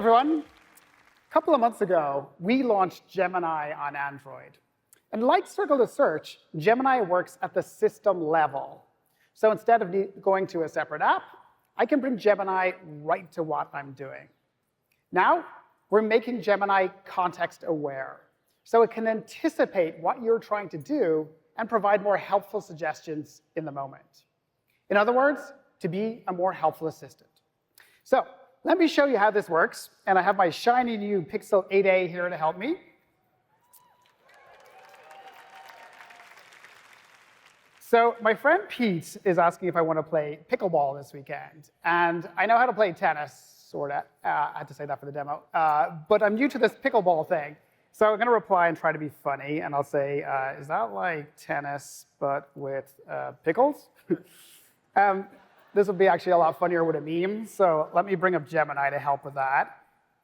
everyone. A couple of months ago, we launched Gemini on Android. And like Circle to Search, Gemini works at the system level. So instead of going to a separate app, I can bring Gemini right to what I'm doing. Now, we're making Gemini context-aware, so it can anticipate what you're trying to do and provide more helpful suggestions in the moment. In other words, to be a more helpful assistant. So let me show you how this works. And I have my shiny new Pixel 8a here to help me. So my friend Pete is asking if I want to play pickleball this weekend. And I know how to play tennis, sort of. I had to say that for the demo. But I'm new to this pickleball thing. So I'm going to reply and try to be funny. And I'll say, is that like tennis, but with pickles? This would be actually a lot funnier with a meme. So let me bring up Gemini to help with that.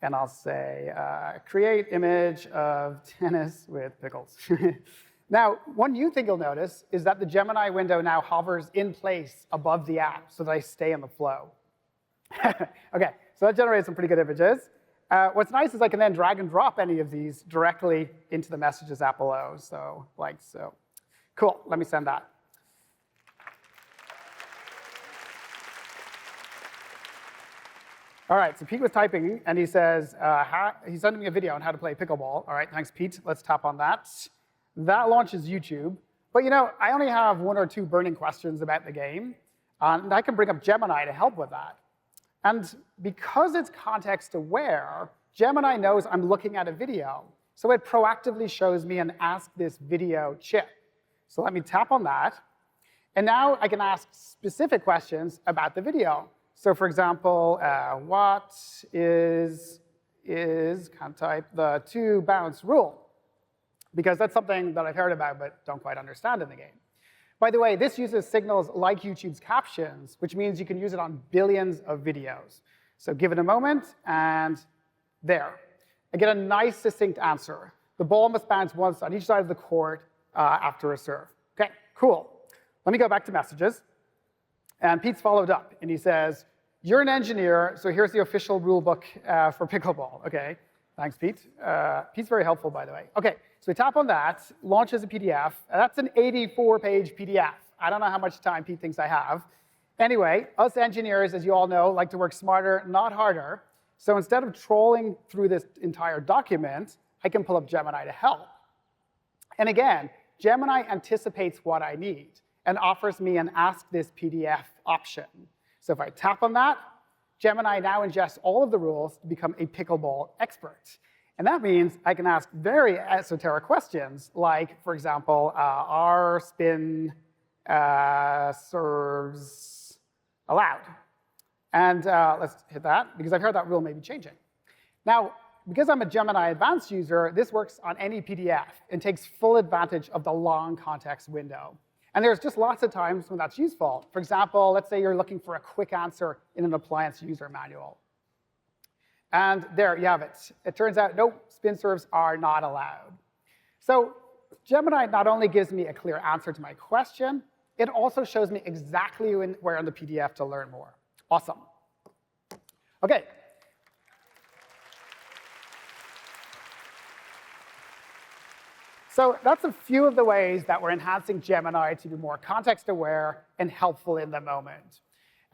And I'll say, create image of tennis with pickles. Now, one new thing you'll notice is that the Gemini window now hovers in place above the app so that I stay in the flow. OK, so that generates some pretty good images. What's nice is I can then drag and drop any of these directly into the Messages app below. So like so. Cool, let me send that. All right, so Pete was typing, and he says, he's sending me a video on how to play pickleball. All right, thanks, Pete. Let's tap on that. That launches YouTube. But you know, I only have 1 or 2 burning questions about the game, and I can bring up Gemini to help with that. And because it's context-aware, Gemini knows I'm looking at a video, so it proactively shows me an Ask This Video chip. So let me tap on that. And now I can ask specific questions about the video. So for example, what is can't type, the 2-bounce rule? Because that's something that I've heard about but don't quite understand in the game. By the way, this uses signals like YouTube's captions, which means you can use it on billions of videos. So give it a moment, and there. I get a nice, succinct answer. The ball must bounce once on each side of the court after a serve. OK, cool. Let me go back to Messages. And Pete's followed up, and he says, you're an engineer, so here's the official rule book for pickleball. OK, thanks, Pete. Pete's very helpful, by the way. OK, so we tap on that, launches a PDF. That's an 84-page PDF. I don't know how much time Pete thinks I have. Anyway, us engineers, as you all know, like to work smarter, not harder. So instead of trolling through this entire document, I can pull up Gemini to help. And again, Gemini anticipates what I need and offers me an Ask This PDF option. So if I tap on that, Gemini now ingests all of the rules to become a pickleball expert. And that means I can ask very esoteric questions, like, for example, are spin serves allowed? And let's hit that, because I've heard that rule may be changing. Now, because I'm a Gemini Advanced user, this works on any PDF and takes full advantage of the long context window. And there's just lots of times when that's useful. For example, let's say you're looking for a quick answer in an appliance user manual. And there you have it. It turns out, nope, spin serves are not allowed. So Gemini not only gives me a clear answer to my question, it also shows me exactly where in the PDF to learn more. Awesome. OK. So that's a few of the ways that we're enhancing Gemini to be more context-aware and helpful in the moment.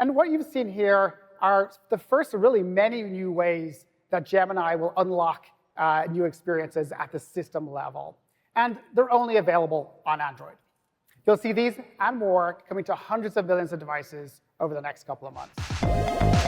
And what you've seen here are the first of really many new ways that Gemini will unlock new experiences at the system level. And they're only available on Android. You'll see these and more coming to hundreds of millions of devices over the next couple of months.